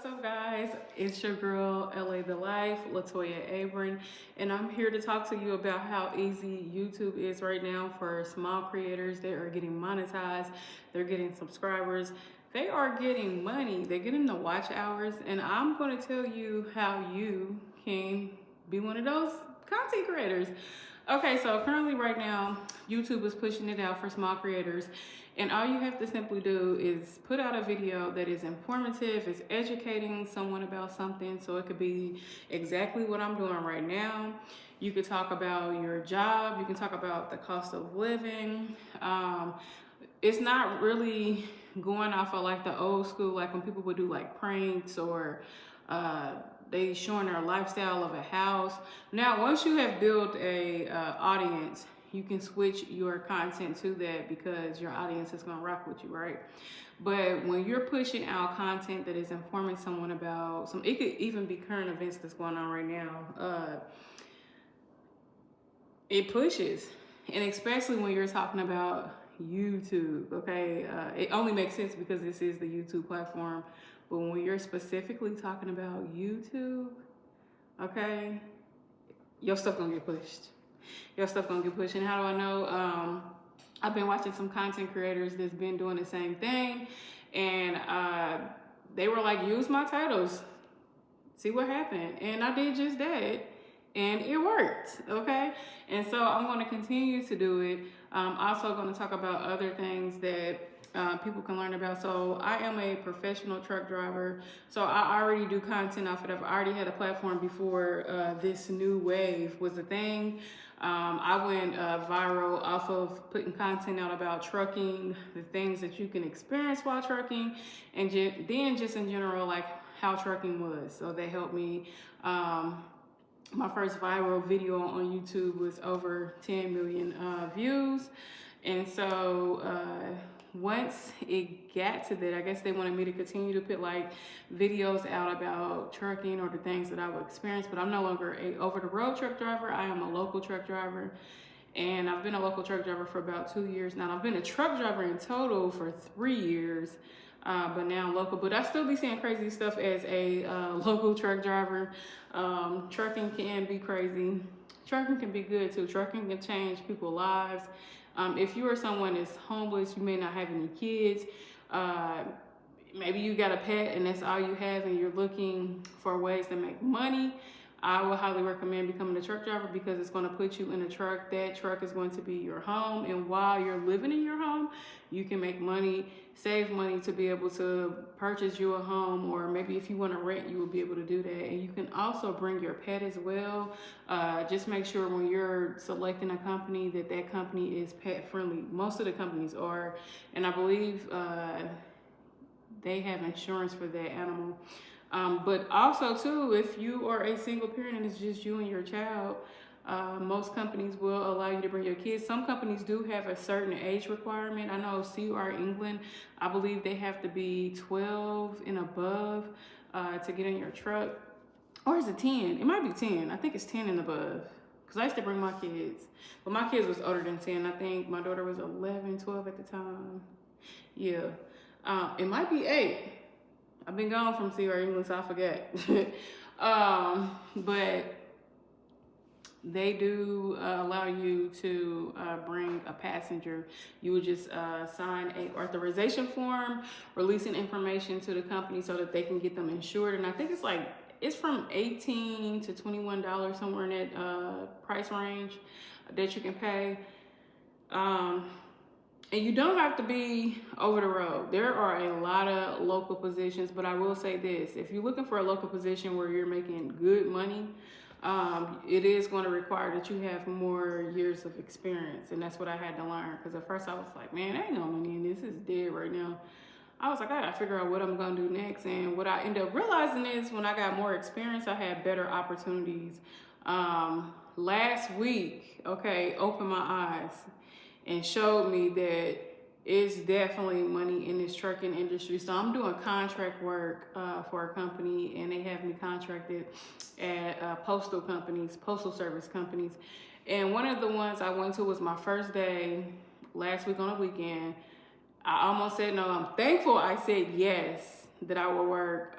What's up, guys? It's your girl, LA The Life, Latoya Abram, and I'm here to talk to you about how easy YouTube is right now for small creators. They are getting monetized, they're getting subscribers, they are getting money, they're getting the watch hours, and I'm going to tell you how you can be one of those content creators. Okay, so currently right now, YouTube is pushing it out for small creators. And all you have to simply do is put out a video that is informative, is educating someone about something. So it could be exactly what I'm doing right now. You could talk about your job. You can talk about the cost of living. It's not really going off of like the old school, like when people would do like pranks or they showing their lifestyle of a house. Now, once you have built a audience, you can switch your content to that because your audience is gonna rock with you, right? But when you're pushing out content that is informing someone about some, it could even be current events that's going on right now. It pushes, and especially when you're talking about YouTube, okay? It only makes sense because this is the YouTube platform. But when you're specifically talking about YouTube, okay, your stuff gonna get pushed. Your stuff gonna get pushed. And how do I know? I've been watching some content creators that's been doing the same thing, and they were like, use my titles, see what happened. And I did just that, and it worked, okay? And so I'm gonna continue to do it. I'm also gonna talk about other things that people can learn about. So I am a professional truck driver. So I already do content off of it. I've already had a platform before this new wave was a thing. I went viral off of putting content out about trucking, the things that you can experience while trucking, and then just in general, like how trucking was. So they helped me. My first viral video on YouTube was over 10 million views. And so once it got to that, I guess they wanted me to continue to put like videos out about trucking or the things that I would experience, but I'm no longer a over-the-road truck driver. I am a local truck driver, and I've been a local truck driver for about 2 years now. I've been a truck driver in total for 3 years, but now I'm local. But I still be seeing crazy stuff as a local truck driver. Trucking can be crazy. Trucking can be good too. Trucking can change people's lives. If you are someone that's homeless, you may not have any kids, maybe you got a pet and that's all you have and you're looking for ways to make money, I would highly recommend becoming a truck driver because it's going to put you in a truck. That truck is going to be your home, and while you're living in your home, you can make money, save money to be able to purchase you a home, or maybe if you want to rent, you will be able to do that. And you can also bring your pet as well. Just make sure when you're selecting a company that company is pet friendly. Most of the companies are, and I believe they have insurance for that animal. But also too, if you are a single parent and it's just you and your child, most companies will allow you to bring your kids. Some companies do have a certain age requirement. I know CR England, I believe they have to be 12 and above to get in your truck. Or is it 10? It might be 10. I think it's 10 and above. Because I used to bring my kids. But my kids was older than 10. I think my daughter was 11, 12 at the time. Yeah. It might be 8. I've been gone from CR England, so I forget. But they do allow you to bring a passenger. You would just sign a authorization form, releasing information to the company so that they can get them insured. And I think it's from $18 to $21 somewhere in that price range that you can pay. And you don't have to be over the road. There are a lot of local positions, but I will say this. If you're looking for a local position where you're making good money, it is going to require that you have more years of experience. And that's what I had to learn. Because at first I was like, man, there ain't no money in this. It's dead right now. I was like, I gotta figure out what I'm gonna do next. And what I ended up realizing is when I got more experience, I had better opportunities. Last week, okay, opened my eyes and showed me that it's definitely money in this trucking industry. So I'm doing contract work for a company, and they have me contracted at postal companies, postal service companies. And one of the ones I went to was my first day last week on a weekend. I almost said no. I'm thankful I said yes that I would work.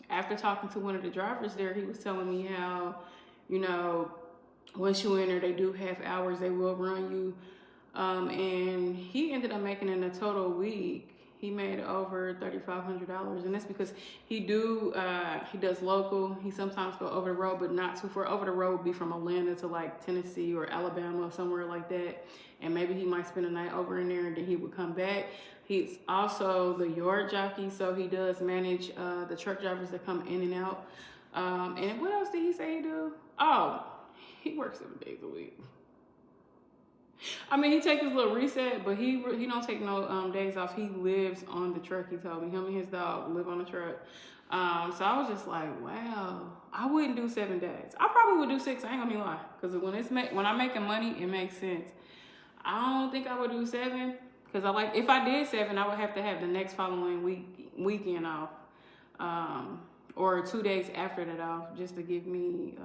After talking to one of the drivers there, he was telling me how, you know, once you enter, they do have hours, they will run you. And he ended up making in a total week, he made over $3,500, and that's because he does local. He sometimes go over the road, but not too far. Over the road would be from Atlanta to like Tennessee or Alabama or somewhere like that, and maybe he might spend a night over in there, and then he would come back. He's also the yard jockey, so he does manage the truck drivers that come in and out. And what else did he say he do? Oh, he works 7 days a week. I mean, he take his little reset, but he don't take no days off. He lives on the truck. He told me him and his dog live on the truck. So I was just like, wow, I wouldn't do 7 days. I probably would do 6. I ain't gonna be lying, because when I'm making money, it makes sense. I don't think I would do 7, because if I did 7, I would have to have the next following weekend off, or 2 days after that off, just to give me.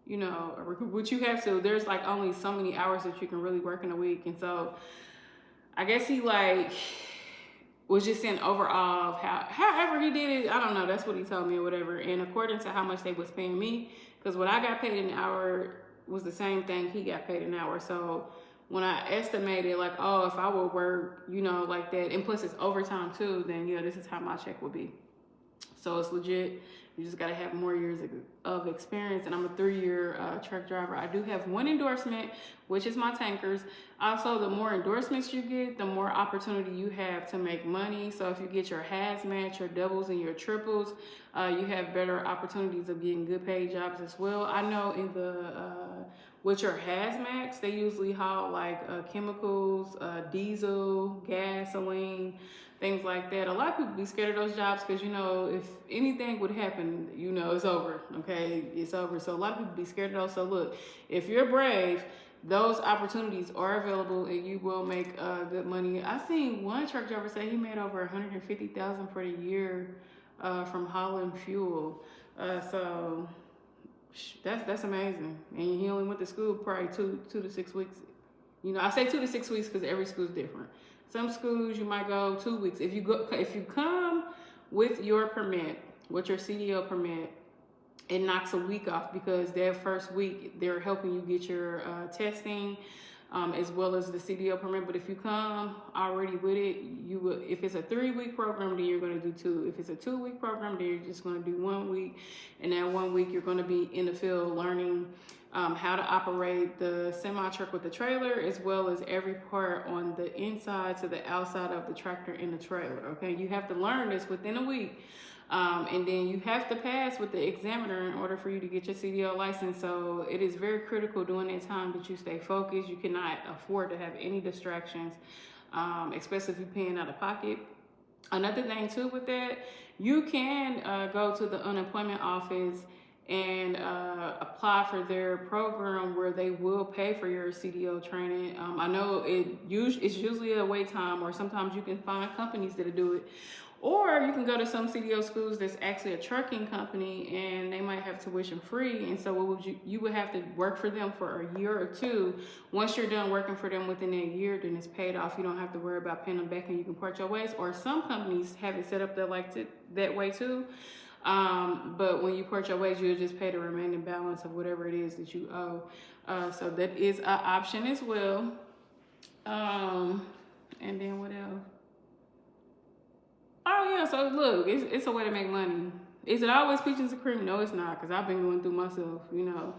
You know, what you have to, there's like only so many hours that you can really work in a week. And so I guess he like was just saying overall, however he did it, I don't know, that's what he told me or whatever. And according to how much they was paying me, because what I got paid an hour was the same thing he got paid an hour. So when I estimated like, oh, if I would work, you know, like that, and plus it's overtime too, then yeah, this is how my check would be. So it's legit. You just got to have more years of experience. And I'm a 3-year truck driver. I do have 1 endorsement, which is my tankers. Also, the more endorsements you get, the more opportunity you have to make money. So if you get your hazmat, your doubles, and your triples, you have better opportunities of getting good paid jobs as well. I know in with your hazmats, they usually haul like chemicals, diesel, gasoline, things like that. A lot of people be scared of those jobs because, you know, if anything would happen, you know, it's over, okay? It's over. So a lot of people be scared of those. So look, if you're brave, those opportunities are available and you will make good money. I seen one truck driver say he made over $150,000 for the year from hauling fuel. So that's amazing. And he only went to school probably 2 to 6 weeks. You know, I say 2 to 6 weeks because every school's different. Some schools you might go 2 weeks. If you come with your permit, with your CDL permit, it knocks a week off because that first week they're helping you get your testing, as well as the CDL permit. But if you come already with it, you will. If it's a 3-week program, then you're going to do 2. If it's a 2-week program, then you're just going to do 1 week, and that 1 week you're going to be in the field learning how to operate the semi-truck with the trailer, as well as every part on the inside to the outside of the tractor and the trailer. Okay, you have to learn this within a week. And then you have to pass with the examiner in order for you to get your CDL license. So it is very critical during that time that you stay focused. You cannot afford to have any distractions, especially if you're paying out of pocket. Another thing too with that, you can go to the unemployment office and apply for their program where they will pay for your CDL training. I know it's usually a wait time, or sometimes you can find companies that do it. Or you can go to some CDL schools that's actually a trucking company and they might have tuition free. And so you would have to work for them for a year or 2. Once you're done working for them within that year, then it's paid off. You don't have to worry about paying them back and you can part your ways. Or some companies have it set up that way too. But when you part your ways, you'll just pay the remaining balance of whatever it is that you owe. So that is an option as well. And then what else? Oh yeah, so look, it's a way to make money. Is it always peaches and cream? No, it's not, because I've been going through myself, you know,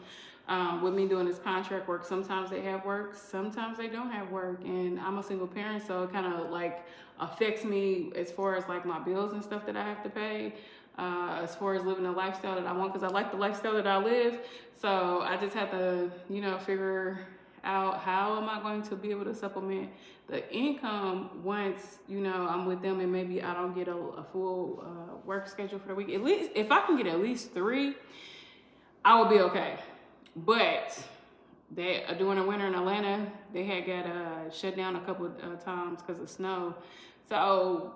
with me doing this contract work. Sometimes they have work, sometimes they don't have work, and I'm a single parent, so it kind of like affects me as far as like my bills and stuff that I have to pay, as far as living the lifestyle that I want, because I like the lifestyle that I live. So I just have to, you know, figure out how am I going to be able to supplement the income once, you know, I'm with them and maybe I don't get a full work schedule for the week. At least if I can get at least 3, I will be okay. But they during the winter in Atlanta, they had got shut down a couple of times because of snow. So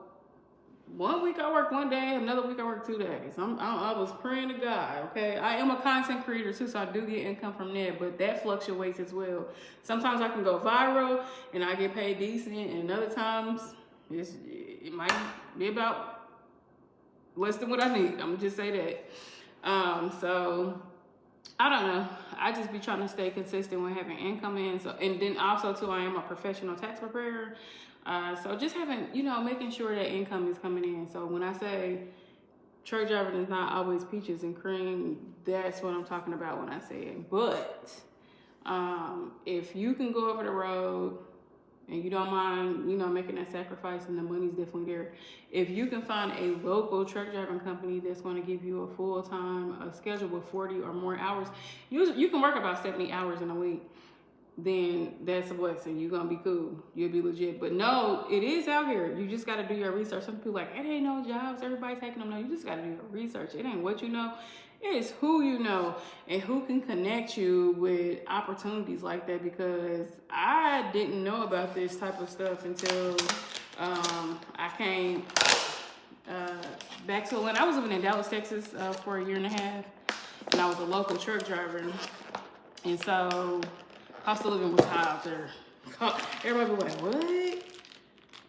1 week I work 1 day, another week I work 2 days. I was praying to God, okay? I am a content creator too, so I do get income from there, but that fluctuates as well. Sometimes I can go viral and I get paid decent, and other times it might be about less than what I need. I'm gonna just say that. So I don't know. I just be trying to stay consistent with having income in. So, and then also too, I am a professional tax preparer. So just having, making sure that income is coming in. So when I say truck driving is not always peaches and cream, that's what I'm talking about when I say it. But if you can go over the road and you don't mind, making that sacrifice, and the money's definitely there. If you can find a local truck driving company that's going to give you a full-time schedule with 40 or more hours, you can work about 70 hours in a week, then that's a blessing. You're going to be cool. You'll be legit. But no, it is out here. You just got to do your research. Some people like, it ain't no jobs. Everybody taking them. No, you just got to do your research. It ain't what you know. It's who you know and who can connect you with opportunities like that, because I didn't know about this type of stuff until I came back to Atlanta. I was living in Dallas, Texas for a year and a half, and I was a local truck driver. And so cost of living was high out there. Everybody was like, what?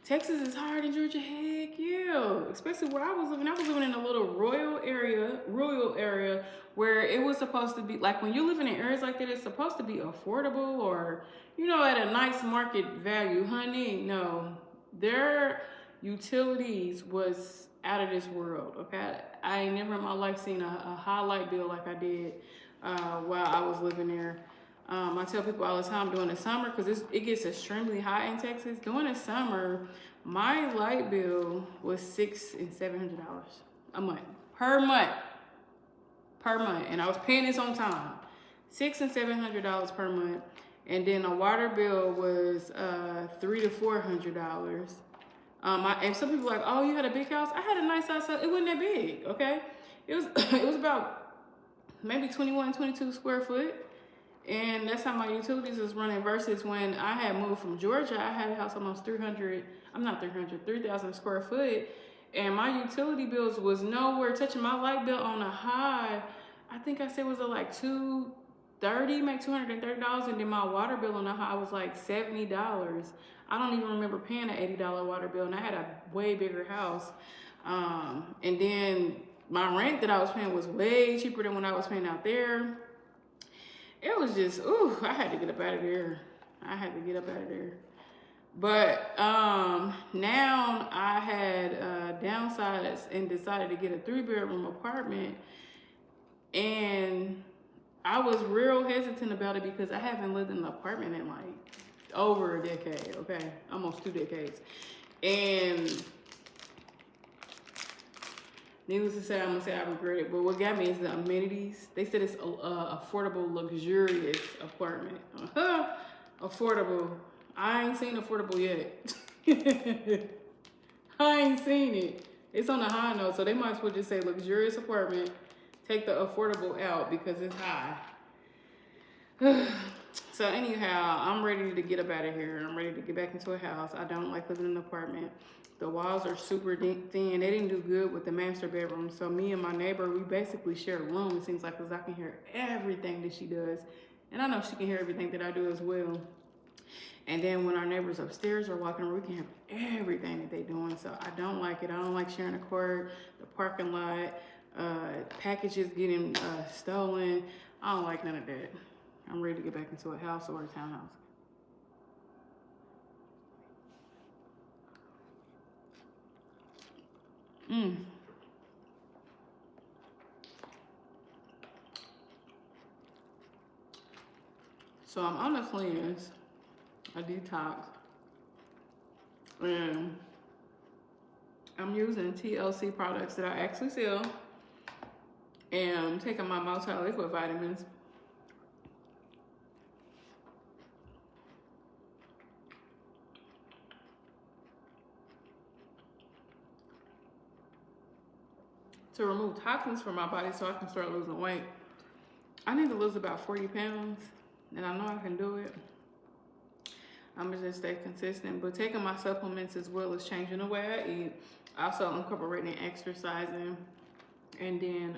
Texas is higher than Georgia? Heck yeah. Especially where I was living. I was living in a little rural area where it was supposed to be, like when you're living in areas like that, it's supposed to be affordable or, at a nice market value. Honey, no. Their utilities was out of this world, okay? I ain't never in my life seen a high light bill like I did while I was living there. I tell people all the time during the summer, because it gets extremely hot in Texas. During the summer, my light bill was $600 and $700 a month per month, and I was paying this on time. $600 and $700 per month, and then a water bill was $300 to $400. And some people are like, oh, you had a big house? I had a nice house. It wasn't that big, okay? It was about maybe 21, 22 square foot. And that's how my utilities was running, versus when I had moved from Georgia. I had a house almost 3,000 square foot. And my utility bills was nowhere touching my light bill on a high. I think I said it was like $230, maybe $230. And then my water bill on the high was like $70. I don't even remember paying an $80 water bill. And I had a way bigger house. And then my rent that I was paying was way cheaper than when I was paying out there. It was just, I had to get up out of there. But now I had downsized and decided to get a 3-bedroom apartment. And I was real hesitant about it because I haven't lived in an apartment in like over a decade, okay? Almost 2 decades. And needless to say, I'm gonna say I regret it. But what got me is the amenities. They said it's affordable, luxurious apartment. Affordable. I ain't seen affordable yet. I ain't seen it. It's on a high note, so they might as well just say luxurious apartment. Take the affordable out because it's high. So anyhow, I'm ready to get up out of here. I'm ready to get back into a house. I don't like living in an apartment. The walls are super thin. They didn't do good with the master bedroom. So me and my neighbor, we basically share a room, it seems like, because I can hear everything that she does. And I know she can hear everything that I do as well. And then when our neighbors upstairs are walking around, we can hear everything that they're doing. So I don't like it. I don't like sharing a court, the parking lot, packages getting stolen. I don't like none of that. I'm ready to get back into a house or a townhouse. So I'm on a cleanse, a detox, and I'm using TLC products that I actually sell, and I'm taking my multi-liquid vitamins. To remove toxins from my body so I can start losing weight. I need to lose about 40 pounds, and I know I can do it. I'm gonna just stay consistent, but taking my supplements as well as changing the way I eat. Also incorporating exercising, and then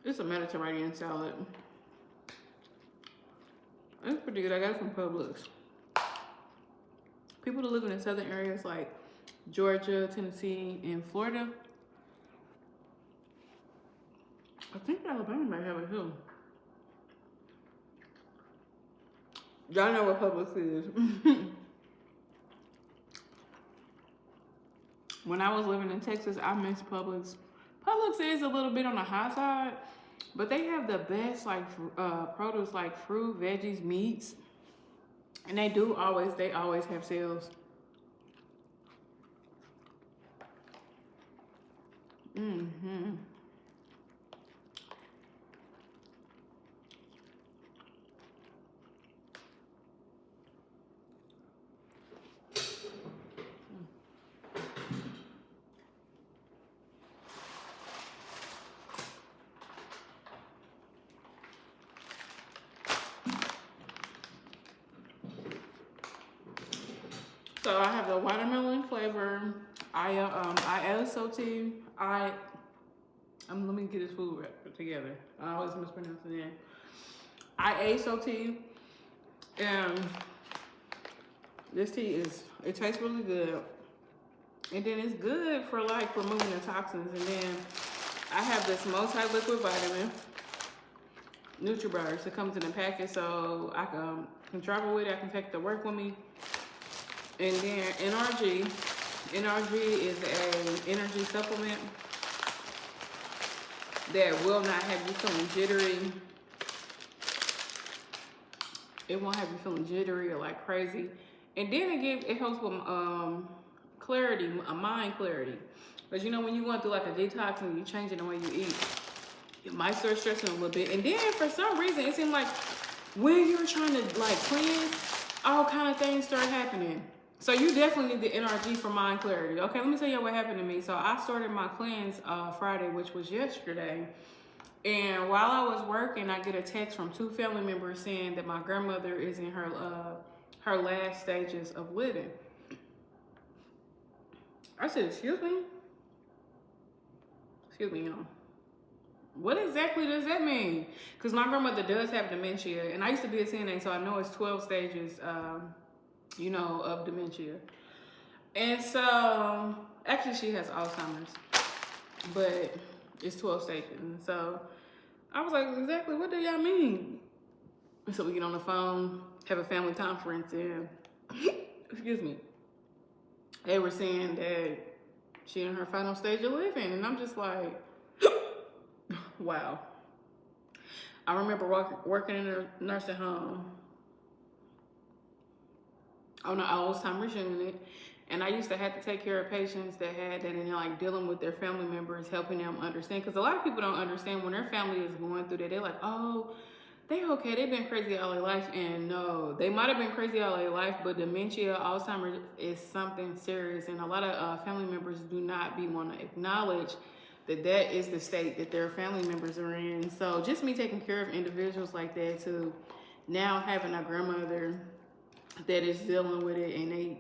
It's a Mediterranean salad. It's pretty good. I got it from Publix. People that live in the southern areas like Georgia, Tennessee, and Florida. I think Alabama might have it too. Y'all know what Publix is. When I was living in Texas, I missed Publix. Publix is a little bit on the high side, but they have the best like produce, like fruit, veggies, meats, and they always have sales. Mm-hmm. So I have the watermelon flavor. ISOT. Let me get this food together. I always mispronounce the name. ISOT. And this tea it tastes really good. And then it's good for like removing the toxins. And then I have this multi-liquid vitamin, NutriBurst. It comes in a packet, so I can travel with it. I can take it to work with me. And then NRG. NRG is an energy supplement that will not have you feeling jittery. It won't have you feeling jittery or like crazy. And then it helps with clarity, mind clarity. Because you know when you going through like a detox and you changing the way you eat, it might start stressing a little bit. And then for some reason it seemed like when you're trying to like cleanse, all kind of things start happening. So you definitely need the NRG for mind clarity. Okay, let me tell you what happened to me. So I started my cleanse Friday, which was yesterday. And while I was working, I get a text from 2 family members saying that my grandmother is in her last stages of living. I said, excuse me? Excuse me, y'all. What exactly does that mean? Because my grandmother does have dementia. And I used to be a CNA, so I know it's 12 stages of dementia. And so, actually she has Alzheimer's, but it's 12 stages. And so I was like, exactly what do y'all mean? And so we get on the phone, have a family conference, and excuse me, they were saying that she in her final stage of living. And I'm just like, wow. I remember working in a nursing home on an Alzheimer's unit, and I used to have to take care of patients that had that, and like dealing with their family members, helping them understand. Because a lot of people don't understand when their family is going through that. They're like, oh, they okay, they've been crazy all their life. And no, they might have been crazy all their life, but dementia, Alzheimer's is something serious, and a lot of family members do not want to acknowledge that is the state that their family members are in. So just me taking care of individuals like that, to now having a grandmother that is dealing with it, and they,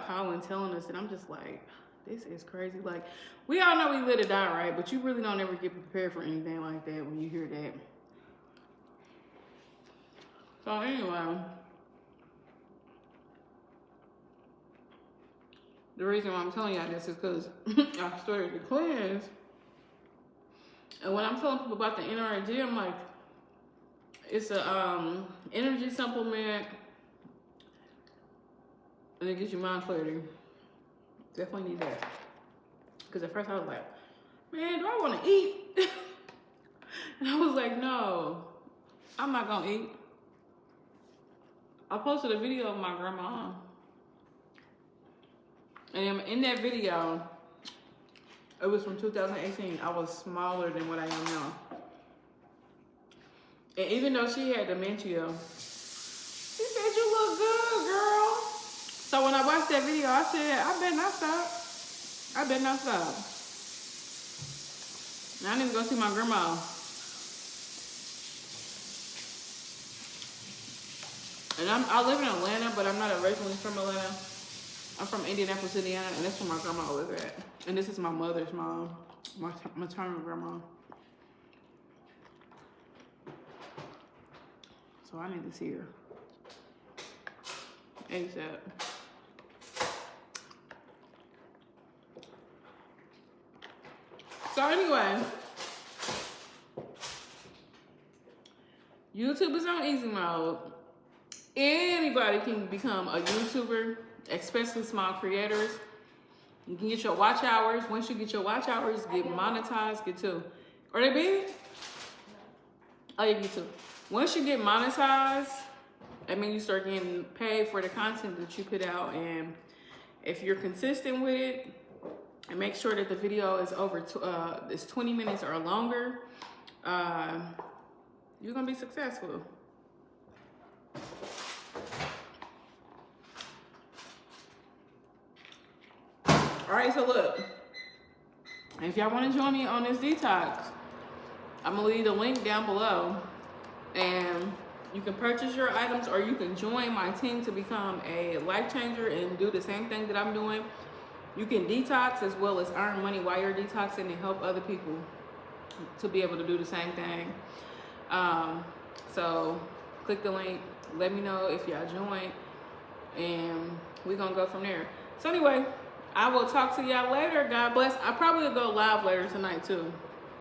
calling, telling us, and I'm just like, this is crazy. Like, we all know we live to die, right? But you really don't ever get prepared for anything like that when you hear that. So anyway, the reason why I'm telling y'all this is because I started to cleanse, and when I'm telling people about the NRG, I'm like, it's a energy supplement. And it gives you mind clarity. Definitely need that. Because at first I was like, man, do I want to eat? And I was like, no, I'm not going to eat. I posted a video of my grandma. And in that video, it was from 2018. I was smaller than what I am now. And even though she had dementia, she said, you look good, girl. So when I watched that video, I said, I better not stop. I better not stop. Now I need to go see my grandma. And I live in Atlanta, but I'm not originally from Atlanta. I'm from Indianapolis, Indiana, and that's where my grandma lives at. And this is my mother's mom, my maternal grandma. So I need this here ASAP. So anyway, YouTube is on easy mode. Anybody can become a YouTuber, especially small creators. You can get your watch hours. Once you get your watch hours, get monetized, get two. Are they big? Oh, you get two. Once you get monetized, I mean, you start getting paid for the content that you put out. And if you're consistent with it, and make sure that the video is it's 20 minutes or longer, you're gonna be successful. All right, so look, if y'all want to join me on this detox, I'm gonna leave the link down below, and you can purchase your items, or you can join my team to become a life changer and do the same thing that I'm doing. You can detox as well as earn money while you're detoxing and help other people to be able to do the same thing. So click the link, let me know if y'all join, and we're gonna go from there. So anyway, I will talk to y'all later. God bless. I probably will go live later tonight too.